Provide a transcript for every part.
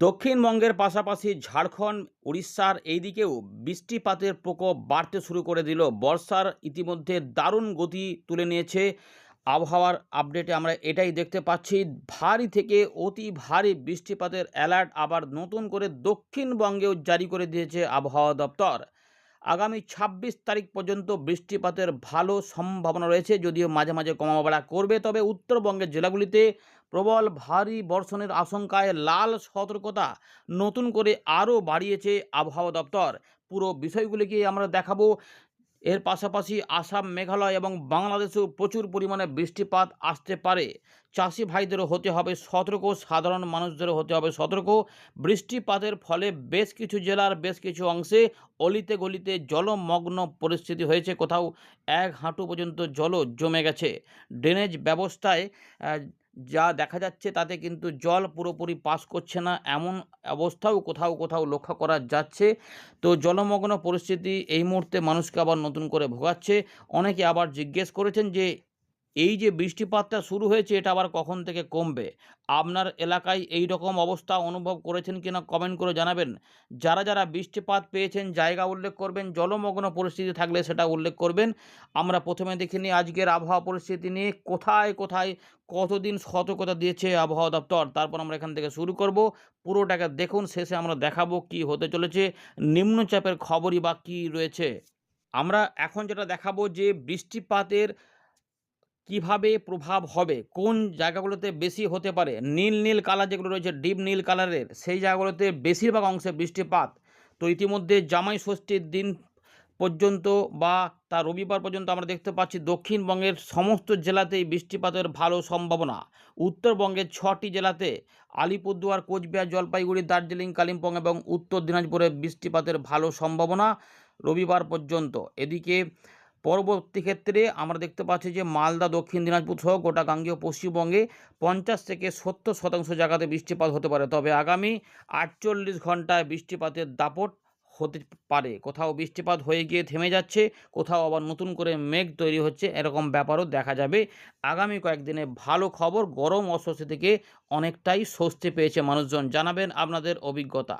দক্ষিণবঙ্গের পাশাপাশি ঝাড়খণ্ড, উড়িষ্যার এই দিকেও বৃষ্টিপাতের প্রকোপ বাড়তে শুরু করে দিল। বর্ষার ইতিমধ্যে দারুণ গতি তুলে নিয়েছে। আবহাওয়ার আপডেটে আমরা এটাই দেখতে পাচ্ছি, ভারী থেকে অতি ভারী বৃষ্টিপাতের অ্যালার্ট আবার নতুন করে দক্ষিণবঙ্গেও জারি করে দিয়েছে আবহাওয়া দপ্তর। আগামী ২৬ তারিখ পর্যন্ত বৃষ্টিপাতের ভালো সম্ভাবনা রয়েছে, যদিও মাঝে মাঝে কমাবাড়া করবে। তবে উত্তরবঙ্গের জেলাগুলিতে প্রবল ভারী বর্ষণের আশঙ্কায় লাল সতর্কতা নতুন করে আরও বাড়িয়েছে আবহাওয়া দপ্তর। পুরো বিষয়গুলিকে আমরা দেখাবো। এর পাশাপাশি আসাম, মেঘালয় এবং বাংলাদেশেও প্রচুর পরিমাণে বৃষ্টিপাত আসতে পারে। চাষি ভাইদেরও হতে হবে সতর্ক, সাধারণ মানুষদেরও হতে হবে সতর্ক। বৃষ্টিপাতের ফলে বেশ কিছু জেলার বেশ কিছু অংশে অলিতে গলিতে জলমগ্ন পরিস্থিতি হয়েছে, কোথাও এক হাঁটু পর্যন্ত জলও জমে গেছে। ড্রেনেজ ব্যবস্থায় যা দেখা যাচ্ছে তাতে কিন্তু জল পুরোপুরি পাস করছে না, এমন অবস্থাও কোথাও কোথাও লক্ষ্য করা যাচ্ছে। তো জলমগ্ন পরিস্থিতি এই মুহূর্তে মানুষকে আবার নতুন করে ভোগাচ্ছে। অনেকে আবার জিজ্ঞেস করেছেন যে এই যে বৃষ্টিপাতটা শুরু হয়েছে এটা আবার কখন থেকে কমবে। আপনার এলাকায় এই রকম অবস্থা অনুভব করেছেন কিনা কমেন্ট করে জানাবেন। যারা যারা বৃষ্টিপাত পেয়েছেন জায়গা উল্লেখ করবেন, জলমগ্ন পরিস্থিতি থাকলে সেটা উল্লেখ করবেন। আমরা প্রথমে দেখে নিই আজকের আবহাওয়া পরিস্থিতি নিয়ে কোথায় কোথায় কতদিন সতর্কতা দিয়েছে আবহাওয়া দপ্তর। তারপর আমরা এখান থেকে শুরু করব। পুরোটাকে দেখুন, শেষে আমরা দেখাবো কি হতে চলেছে, নিম্নচাপের খবরই বা কী রয়েছে। আমরা এখন যেটা দেখাবো যে বৃষ্টিপাতের কিভাবে প্রভাব হবে, কোন জায়গাগুলোতে বেশি হতে পারে। নীল নীল কালার যেগুলো রয়েছে, ডিপ নীল কালারের, সেই জায়গাগুলোতে বেশিরভাগ অংশে বৃষ্টিপাত। তো ইতিমধ্যে জামাই ষষ্ঠীর দিন পর্যন্ত বা তার রবিবার পর্যন্ত আমরা দেখতে পাচ্ছি দক্ষিণবঙ্গের সমস্ত জেলাতেই বৃষ্টিপাতের ভালো সম্ভাবনা। উত্তরবঙ্গের 6টি জেলাতে আলিপুরদুয়ার, কোচবিহার, জলপাইগুড়ি, দার্জিলিং, কালিম্পং এবং উত্তর দিনাজপুরে বৃষ্টিপাতের ভালো সম্ভাবনা রবিবার পর্যন্ত। এদিকে পরবর্তী ক্ষেত্রে আমরা দেখতে পাচ্ছি যে মালদা, দক্ষিণ দিনাজপুর সহ গোটা গাঙ্গেয় পশ্চিমবঙ্গে 50 থেকে 70% জায়গাতে বৃষ্টিপাত হতে পারে। তবে আগামী 48 ঘন্টায় বৃষ্টিপাতের দাপট হতে পারে। কোথাও বৃষ্টিপাত হয়ে গিয়ে থেমে যাচ্ছে, কোথাও আবার নতুন করে মেঘ তৈরি হচ্ছে, এরকম ব্যাপারও দেখা যাবে। আগামী কয়েকদিনে ভালো খবর, গরম অস্বস্তি থেকে অনেকটাই স্বস্তি পেয়েছে মানুষজন। জানাবেন আপনাদের অভিজ্ঞতা।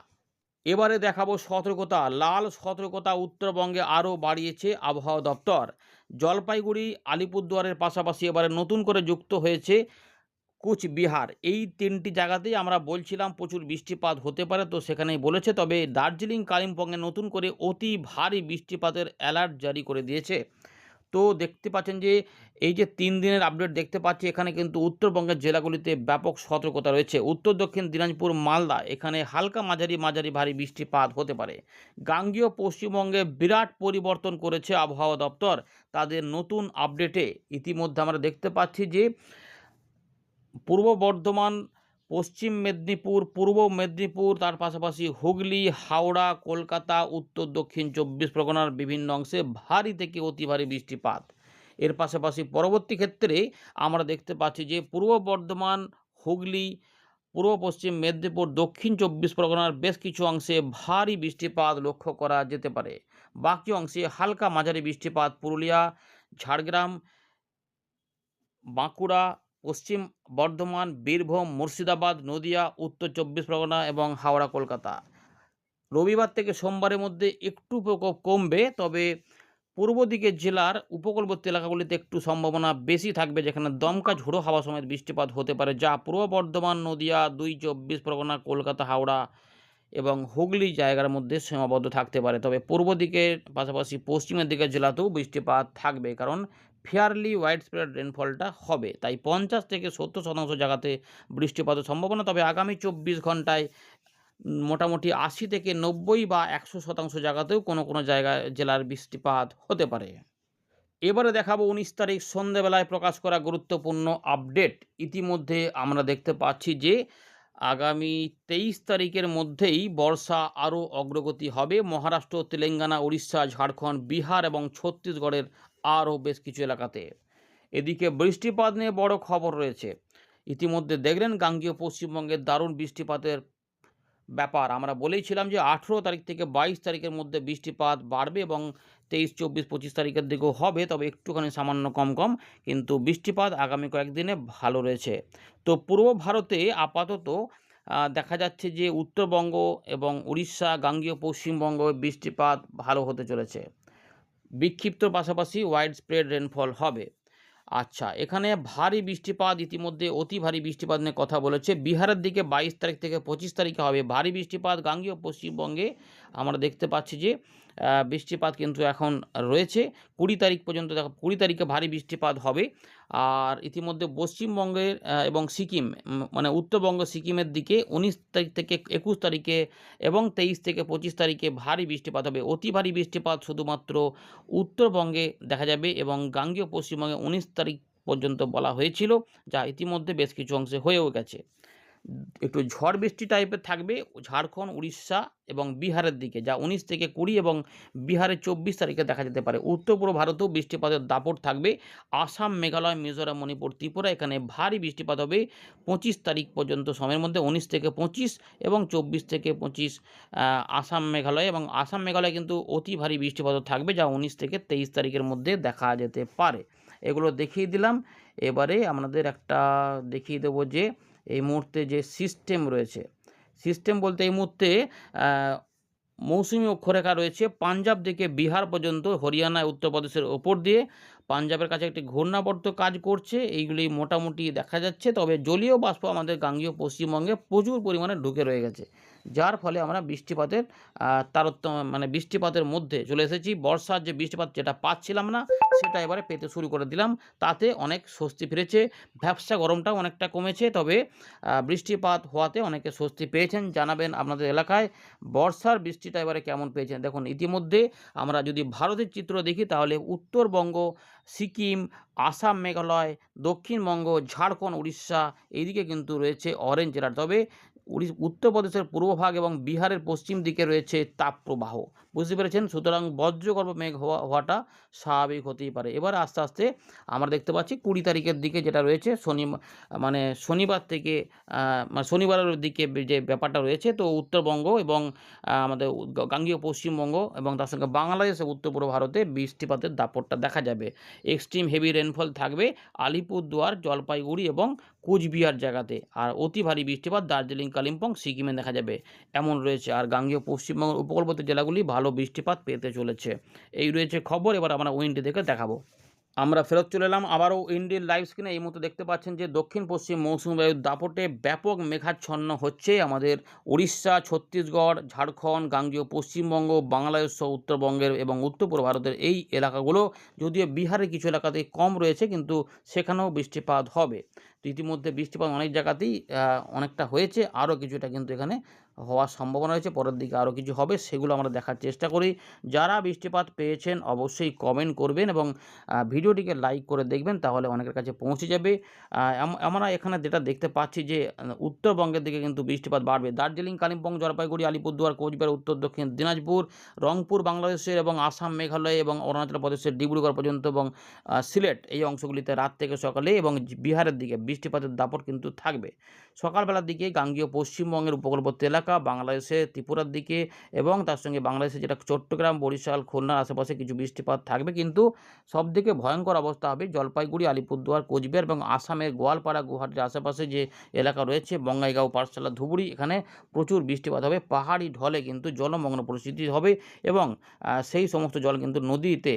এবারে দেখাবো সতর্কতা। লাল সতর্কতা উত্তরবঙ্গে আরও বাড়িয়েছে আবহাওয়া দপ্তর। জলপাইগুড়ি, আলিপুরদুয়ারের পাশাপাশি এবারে নতুন করে যুক্ত হয়েছে কুচবিহার। এই 3টি জায়গাতেই আমরা বলছিলাম প্রচুর বৃষ্টিপাত হতে পারে, তো সেখানেই বলেছে। তবে দার্জিলিং, কালিম্পংয়ে নতুন করে অতি ভারী বৃষ্টিপাতের অ্যালার্ট জারি করে দিয়েছে। তো দেখতে পাচ্ছেন যে এই যে 3 দিনের আপডেট দেখতে পাচ্ছি, এখানে কিন্তু উত্তরবঙ্গের জেলাগুলিতে ব্যাপক সতর্কতা রয়েছে। উত্তর দক্ষিণ দিনাজপুর, মালদা, এখানে হালকা মাঝারি মাঝারি ভারী বৃষ্টিপাত হতে পারে। গাঙ্গেয় পশ্চিমবঙ্গে বিরাট পরিবর্তন করেছে আবহাওয়া দপ্তর তাদের নতুন আপডেটে। ইতিমধ্যে আমরা দেখতে পাচ্ছি যে পূর্ব বর্ধমান, পশ্চিম মেদিনীপুর, পূর্ব মেদিনীপুর, তার পাশাপাশি হুগলি, হাওড়া, কলকাতা, উত্তর দক্ষিণ 24 পরগনার বিভিন্ন অংশে ভারী থেকে অতি ভারী বৃষ্টিপাত। এর পাশাপাশি পরবর্তী ক্ষেত্রে আমরা দেখতে পাচ্ছি যে পূর্ব বর্ধমান, হুগলি, পূর্ব পশ্চিম মেদিনীপুর, দক্ষিণ 24 পরগনার বেশ কিছু অংশে ভারী বৃষ্টিপাত লক্ষ্য করা যেতে পারে। বাকি অংশে হালকা মাঝারি বৃষ্টিপাত পুরুলিয়া, ঝাড়গ্রাম, বাঁকুড়া, পশ্চিম বর্ধমান, বীরভূম, মুর্শিদাবাদ, নদিয়া, উত্তর 24 পরগনা এবং হাওড়া, কলকাতা। রবিবার থেকে সোমবারের মধ্যে একটু প্রকোপ কমবে, তবে পূর্ব দিকের জেলার উপকূলবর্তী এলাকাগুলিতে একটু সম্ভাবনা বেশি থাকবে, যেখানে দমকা ঝোড়ো হাওয়া সমেত বৃষ্টিপাত হতে পারে, যা পূর্ব বর্ধমান, নদিয়া, 24 পরগনা, কলকাতা, হাওড়া এবং হুগলি জায়গার মধ্যে সীমাবদ্ধ থাকতে পারে। তবে পূর্ব দিকের পাশাপাশি পশ্চিমের দিকের জেলাতেও বৃষ্টিপাত থাকবে, কারণ ফেয়ারলি ওয়াইড স্প্রেড রেনফলটা হবে। তাই 50 থেকে 70% জায়গাতে বৃষ্টিপাতের সম্ভাবনা। তবে আগামী 24 ঘন্টায় মোটামুটি 80 থেকে 90 বা 100% জায়গাতেও কোনো কোনো জায়গায় জেলার বৃষ্টিপাত হতে পারে। এবারে দেখাবো 19 তারিখ সন্ধ্যেবেলায় প্রকাশ করা গুরুত্বপূর্ণ আপডেট। ইতিমধ্যে আমরা দেখতে পাচ্ছি যে আগামী 23 তারিখের মধ্যেই বর্ষা আরও অগ্রগতি হবে। মহারাষ্ট্র, তেলেঙ্গানা, উড়িষ্যা, ঝাড়খণ্ড, বিহার এবং ছত্তিশগড়ের আরও বেশ কিছু এলাকাতে। এদিকে বৃষ্টিপাত নিয়ে বড় খবর রয়েছে। ইতিমধ্যে দেখলেন গাঙ্গেয় পশ্চিমবঙ্গের দারুণ বৃষ্টিপাতের ব্যাপার। আমরা বলেইছিলাম যে 18 তারিখ থেকে 22 তারিখের মধ্যে বৃষ্টিপাত বাড়বে এবং 23, 24, 25 তারিখের দিকেও হবে, তবে একটুখানি সামান্য কম কম, কিন্তু বৃষ্টিপাত আগামী কয়েকদিনে ভালো রয়েছে। তো পূর্ব ভারতে আপাতত দেখা যাচ্ছে যে উত্তরবঙ্গ এবং উড়িষ্যা, গাঙ্গেয় পশ্চিমবঙ্গ বৃষ্টিপাত ভালো হতে চলেছে। বিক্ষিপ্তর পাশাপাশি ওয়াইড স্প্রেড রেনফল হবে। আচ্ছা, এখানে ভারী বৃষ্টিপাত ইতিমধ্যে অতি ভারী বৃষ্টিপাত নিয়ে কথা বলেছে। বিহারের দিকে ২২ তারিখ থেকে ২৫ তারিখে হবে ভারী বৃষ্টিপাত। গাঙ্গেয় পশ্চিমবঙ্গে আমরা দেখতে পাচ্ছি যে বৃষ্টিপাত কিন্তু এখন রয়েছে ২০ তারিখ পর্যন্ত। দেখো ২০ তারিখে ভারী বৃষ্টিপাত হবে। আর ইতিমধ্যে পশ্চিমবঙ্গের এবং সিকিম মানে উত্তরবঙ্গ সিকিমের দিকে ১৯ তারিখ থেকে ২১ তারিখে এবং ২৩ থেকে ২৫ তারিখে ভারী বৃষ্টিপাত হবে। অতি ভারী বৃষ্টিপাত শুধুমাত্র উত্তরবঙ্গে দেখা যাবে এবং গাঙ্গেয় পশ্চিমবঙ্গে ১৯ তারিখ পর্যন্ত বলা হয়েছিল, যা ইতিমধ্যে বেশ কিছু অংশে হয়েও গেছে। একটু ঝড় বৃষ্টি টাইপের থাকবে ঝাড়খণ্ড, উড়িষ্যা এবং বিহারের দিকে, যা ১৯ থেকে ২০ এবং বিহারে ২৪ তারিখে দেখা যেতে পারে। উত্তর পূর্ব ভারতেও বৃষ্টিপাতের দাপট থাকবে। আসাম, মেঘালয়, মিজোরাম, মণিপুর, ত্রিপুরা এখানে ভারী বৃষ্টিপাত হবে ২৫ তারিখ পর্যন্ত সময়ের মধ্যে। ১৯ থেকে ২৫ এবং ২৪ থেকে ২৫ আসাম, মেঘালয় এবং আসাম, মেঘালয় কিন্তু অতি ভারী বৃষ্টিপাতও থাকবে, যা ১৯ থেকে ২৩ তারিখের মধ্যে দেখা যেতে পারে। এগুলো দেখিয়ে দিলাম। এবারে আপনাদের একটা দেখিয়ে দেবো যে এই মুহূর্তে যে সিস্টেম রয়েছে, সিস্টেম বলতে এই মুহূর্তে মৌসুমি অক্ষরেখা রয়েছে পাঞ্জাব থেকে বিহার পর্যন্ত, হরিয়ানা, উত্তরপ্রদেশের ওপর দিয়ে পাঞ্জাবের কাছে একটি ঘূর্ণাবর্ত কাজ করছে। এইগুলি মোটামুটি দেখা যাচ্ছে। তবে জলীয় বাষ্প আমাদের গাঙ্গেয় পশ্চিমবঙ্গে প্রচুর পরিমাণে ঢুকে রয়ে গেছে, যার ফলে আমরা বৃষ্টিপাতের তারতম্য মানে বৃষ্টিপাতের মধ্যে চলে এসেছি। বর্ষার যে বৃষ্টিপাত যেটা পাচ্ছিলাম না, সেটা এবারে পেতে শুরু করে দিলাম। তাতে অনেক স্বস্তি ফিরেছে। ভ্যাপসা গরমটাও অনেকটা কমেছে। তবে বৃষ্টিপাত হওয়াতে অনেকে স্বস্তি পেয়েছেন। জানাবেন আপনাদের এলাকায় বর্ষার বৃষ্টিটা এবারে কেমন পেয়েছেন। দেখুন, ইতিমধ্যে আমরা যদি ভারতের চিত্র দেখি তাহলে উত্তরবঙ্গ, সিকিম, আসাম, মেঘালয়, দক্ষিণবঙ্গ, ঝাড়খণ্ড, উড়িষ্যা এইদিকে কিন্তু রয়েছে অরেঞ্জ অ্যালার্ট। তবে উত্তরপ্রদেশের পূর্বভাগ এবং বিহারের পশ্চিম দিকে রয়েছে তাপপ্রবাহ। বুঝতে পেরেছেন? সুতরাং বজ্রগর্ভ মেঘ হওয়াটা স্বাভাবিক হতেই পারে। এবার আস্তে আস্তে আমরা দেখতে পাচ্ছি ২০ তারিখের দিকে যেটা রয়েছে শনিবার থেকে মানে শনিবারের দিকে যে ব্যাপারটা রয়েছে, তো উত্তরবঙ্গ এবং আমাদের গাঙ্গেয় পশ্চিমবঙ্গ এবং তার সঙ্গে বাংলাদেশ ও উত্তর পূর্ব ভারতে বৃষ্টিপাতের দাপটটা দেখা যাবে। এক্সট্রিম হেভি রেনফল থাকবে আলিপুরদুয়ার, জলপাইগুড়ি এবং কোচবিহার জায়গাতে। আর অতি ভারী বৃষ্টিপাত দার্জিলিং, কালিম্পং, সিকিমে দেখা যাবে এমন রয়েছে। আর গাঙ্গেয় পশ্চিমবঙ্গের উপকূলবর্তী জেলাগুলি ভালো বৃষ্টিপাত পেতে চলেছে। এই রয়েছে খবর। এবার আমরা উইন্ডি থেকে দেখাবো। আমরা ফেরত চলে এলাম আবারও ইন্ডিয়ান লাইভ স্ক্রিনে। এই মুহূর্তে দেখতে পাচ্ছেন যে দক্ষিণ পশ্চিম মৌসুমী বায়ুর দাপটে ব্যাপক মেঘাচ্ছন্ন হচ্ছে আমাদের উড়িষ্যা, ছত্তিশগড়, ঝাড়খণ্ড, গাঙ্গেয় পশ্চিমবঙ্গ, বাংলাদেশ সহ উত্তরবঙ্গের এবং উত্তর পূর্ব ভারতের এই এলাকাগুলো। যদিও বিহারের কিছু এলাকাতে কম রয়েছে, কিন্তু সেখানেও বৃষ্টিপাত হবে। তো ইতিমধ্যে বৃষ্টিপাত অনেক জায়গাতেই অনেকটা হয়েছে, আরও কিছুটা কিন্তু এখানে হওয়ার সম্ভাবনা রয়েছে। পরের দিকে আরও কিছু হবে, সেগুলো আমরা দেখার চেষ্টা করি। যারা বৃষ্টিপাত পেয়েছেন অবশ্যই কমেন্ট করবেন এবং ভিডিওটিকে লাইক করে দেখবেন, তাহলে অনেকের কাছে পৌঁছে যাবে। আমরা এখানে যেটা দেখতে পাচ্ছি যে উত্তরবঙ্গের দিকে কিন্তু বৃষ্টিপাত বাড়বে। দার্জিলিং, কালিম্পং, জলপাইগুড়ি, আলিপুরদুয়ার, কোচবিহার, উত্তর দক্ষিণ দিনাজপুর, রংপুর বাংলাদেশের এবং আসাম, মেঘালয় এবং অরুণাচল প্রদেশের ডিব্রুগড় পর্যন্ত এবং সিলেট এই অংশগুলিতে রাত থেকে সকালে এবং বিহারের দিকে বৃষ্টিপাতের দাপট কিন্তু থাকবে। সকালবেলার দিকে গাঙ্গেয় পশ্চিমবঙ্গের উপকূলবর্তী এলাকা, বাংলাদেশের ত্রিপুরার দিকে এবং তার সঙ্গে বাংলাদেশের যেটা চট্টগ্রাম, বরিশাল, খুলনার আশেপাশে কিছু বৃষ্টিপাত থাকবে। কিন্তু সবথেকে ভয়ঙ্কর অবস্থা হবে জলপাইগুড়ি, আলিপুরদুয়ার, কোচবিহার এবং আসামের গোয়ালপাড়া, গুয়াহাটির আশেপাশে যে এলাকা রয়েছে, বঙ্গাইগাঁও, পাঠশালা, ধুবুরি, এখানে প্রচুর বৃষ্টিপাত হবে। পাহাড়ি ঢলে কিন্তু জলমগ্ন পরিস্থিতি হবে এবং সেই সমস্ত জল কিন্তু নদীতে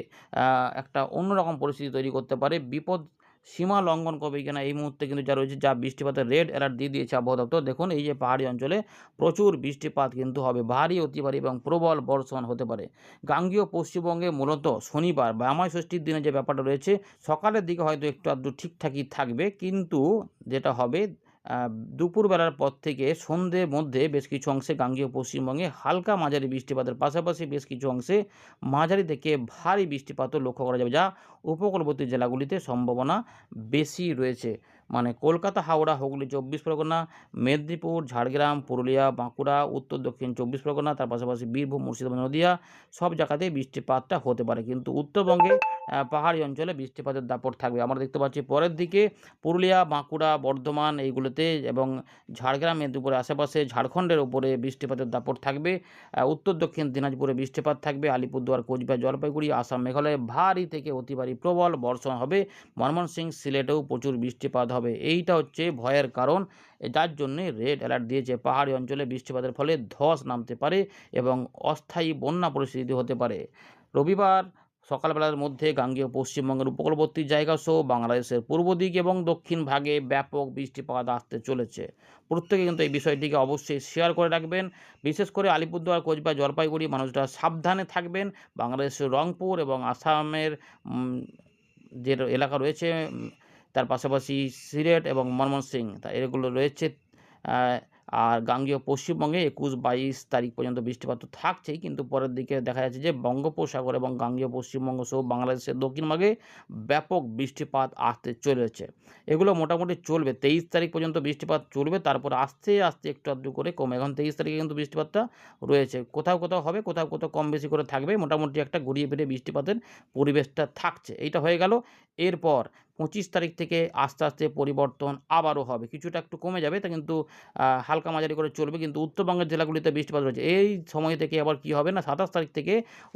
একটা অন্যরকম পরিস্থিতি তৈরি করতে পারে। বিপদ সীমা লঙ্ঘন করবে কিনা এই মুহূর্তে কিন্তু যা রয়েছে, যা বৃষ্টিপাতের রেড অ্যালার্ট দিয়ে দিয়েছে আবহাওয়া দপ্তর। দেখুন, এই যে পাহাড়ি অঞ্চলে প্রচুর বৃষ্টিপাত কিন্তু হবে, ভারী, অতি ভারী এবং প্রবল বর্ষণ হতে পারে। গাঙ্গেয় পশ্চিমবঙ্গে মূলত শনিবার বা জামাই ষষ্ঠীর দিনে যে ব্যাপারটা রয়েছে, সকালের দিকে হয়তো একটু আধটু ঠিকঠাকই থাকবে, কিন্তু যেটা হবে দুপুরবেলার পর থেকে সন্ধ্যের মধ্যে বেশ কিছু অংশে গাঙ্গেয় পশ্চিমবঙ্গে হালকা মাঝারি বৃষ্টিপাতের পাশাপাশি বেশ কিছু অংশে মাঝারি থেকে ভারী বৃষ্টিপাতও লক্ষ্য করা যাবে, যা উপকূলবর্তী জেলাগুলিতে সম্ভাবনা বেশি রয়েছে। মানে কলকাতা, হাওড়া, হুগলি ২৪ পরগনা, মেদিনীপুর, ঝাড়গ্রাম, পুরুলিয়া, বাঁকুড়া, উত্তর দক্ষিণ ২৪ পরগনা, তার পাশাপাশি বীরভূম, মুর্শিদাবাদ, নদিয়া সব জায়গাতেই বৃষ্টিপাতটা হতে পারে। কিন্তু উত্তরবঙ্গে পাহাড়ি অঞ্চলে বৃষ্টিপাতের দাপট থাকবে। আমরা দেখতে পাচ্ছি পরের দিকে পুরুলিয়া, বাঁকুড়া, বর্ধমান এইগুলোতে এবং ঝাড়গ্রাম, মেদিনীপুরের আশেপাশে, ঝাড়খণ্ডের উপরে বৃষ্টিপাতের দাপট থাকবে। উত্তর দক্ষিণ দিনাজপুরে বৃষ্টিপাত থাকবে। আলিপুরদুয়ার, কোচবিহার, জলপাইগুড়ি, আসাম, মেঘালয়ে ভারী থেকে অতি ভারী প্রবল বর্ষণ হবে। ময়মনসিংহ, সিলেটেও প্রচুর বৃষ্টিপাত হবে। হবে, এইটা হচ্ছে ভয়ের কারণ। যার জন্যে রেড অ্যালার্ট দিয়েছে। পাহাড়ি অঞ্চলে বৃষ্টিপাতের ফলে ধস নামতে পারে এবং অস্থায়ী বন্যা পরিস্থিতি হতে পারে। রবিবার সকালবেলার মধ্যে গাঙ্গেয় পশ্চিমবঙ্গের উপকূলবর্তী জায়গাসহ বাংলাদেশের পূর্ব দিক এবং দক্ষিণ ভাগে ব্যাপক বৃষ্টিপাত আসতে চলেছে। প্রত্যেকে কিন্তু এই বিষয়টিকে অবশ্যই শেয়ার করে রাখবেন। বিশেষ করে আলিপুরদুয়ার, কোচবিহার, জলপাইগুড়ি মানুষরা সাবধানে থাকবেন। বাংলাদেশের রংপুর এবং আসামের যে এলাকা রয়েছে, তার পাশাপাশি সিলেট এবং ময়মনসিংহ, তা এগুলো রয়েছে। আর গাঙ্গেয় পশ্চিমবঙ্গে 21-22 তারিখ পর্যন্ত বৃষ্টিপাত তো থাকছেই, কিন্তু পরের দিকে দেখা যাচ্ছে যে বঙ্গোপসাগর এবং গাঙ্গেয় পশ্চিমবঙ্গ সহ বাংলাদেশের দক্ষিণভাগে ব্যাপক বৃষ্টিপাত আসতে চলেছে। এগুলো মোটামুটি চলবে 23 তারিখ পর্যন্ত বৃষ্টিপাত চলবে, তারপর আস্তে আস্তে একটু আধটু করে কমে। এখন 23 তারিখে কিন্তু বৃষ্টিপাতটা রয়েছে, কোথাও কোথাও হবে, কোথাও কোথাও কম বেশি করে থাকবে, মোটামুটি একটা ঘুরিয়ে ফিরিয়ে বৃষ্টিপাতের পরিবেশটা থাকছে। এইটা হয়ে গেল। এরপর 25 তারিখ থেকে আস্তে আস্তে পরিবর্তন আবারও হবে, কিছুটা একটু কমে যাবে, তা কিন্তু হালকা মাঝারি করে চলবে। কিন্তু উত্তরবঙ্গের জেলাগুলিতে বৃষ্টিপাত রয়েছে। এই সময় থেকে আবার কি হবে না, 27 তারিখ থেকে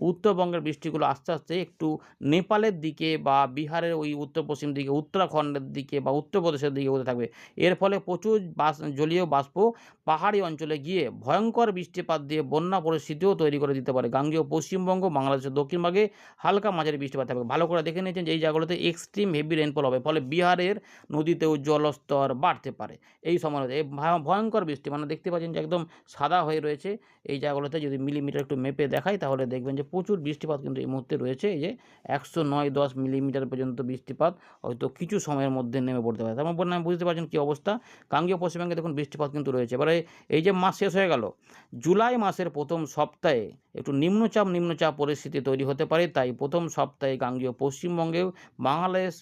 উত্তরবঙ্গের বৃষ্টিগুলো আস্তে আস্তে একটু নেপালের দিকে বা বিহারের ওই উত্তর পশ্চিম দিকে, উত্তরাখণ্ডের দিকে বা উত্তরপ্রদেশের দিকে হতে থাকবে। এর ফলে প্রচুর জলীয় বাষ্প পাহাড়ি অঞ্চলে গিয়ে ভয়ঙ্কর বৃষ্টিপাত দিয়ে বন্যা পরিস্থিতিও তৈরি করে দিতে পারে। গাঙ্গেয় পশ্চিমবঙ্গ, বাংলাদেশের দক্ষিণভাগে হালকা মাঝারি বৃষ্টিপাত থাকবে। ভালো করে দেখে নিয়েছেন যে এই জায়গাগুলোতে এক্সট্রিম হেভি রেইনফল হবে, ফলে বিহারের নদীতেও জলস্তর বাড়তে পারে এই সময়টাতে। এই ভয়ঙ্কর বৃষ্টি, মানে দেখতে পাচ্ছেন যে একদম সাদা হয়ে রয়েছে এই জায়গাগুলোতে। যদি মিলিমিটার একটু মেপে দেখাই তাহলে দেখবেন যে প্রচুর বৃষ্টিপাত কিন্তু এই মুহূর্তে রয়েছে। এই যে 109-10 মিলিমিটার পর্যন্ত বৃষ্টিপাত হয়তো কিছু সময়ের মধ্যে নেমে পড়তে পারে। তার মানে বুঝতে পারছেন কী অবস্থা। গাঙ্গেয় পশ্চিমবঙ্গে দেখুন বৃষ্টিপাত কিন্তু রয়েছে। এবারে এই যে মাস শেষ হয়ে গেল, জুলাই মাসের প্রথম সপ্তাহে একটু নিম্নচাপ পরিস্থিতি তৈরি হতে পারে। তাই প্রথম সপ্তাহে গাঙ্গেয় পশ্চিমবঙ্গেও বাংলাদেশ,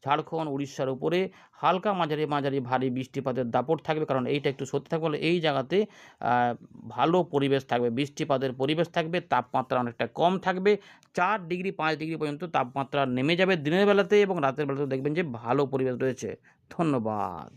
ঝাড়খণ্ড, উড়িষ্যার উপরে হালকা মাঝারি ভারী বৃষ্টিপাতের দাপট থাকবে। কারণ এইটা একটু সত্যি থাকবে বলে এই জায়গাতে ভালো পরিবেশ থাকবে, বৃষ্টিপাতের পরিবেশ থাকবে, তাপমাত্রা অনেকটা কম থাকবে। 4 ডিগ্রি 5 ডিগ্রি পর্যন্ত তাপমাত্রা নেমে যাবে দিনের বেলাতে, এবং রাতের বেলাতেও দেখবেন যে ভালো পরিবেশ রয়েছে। ধন্যবাদ।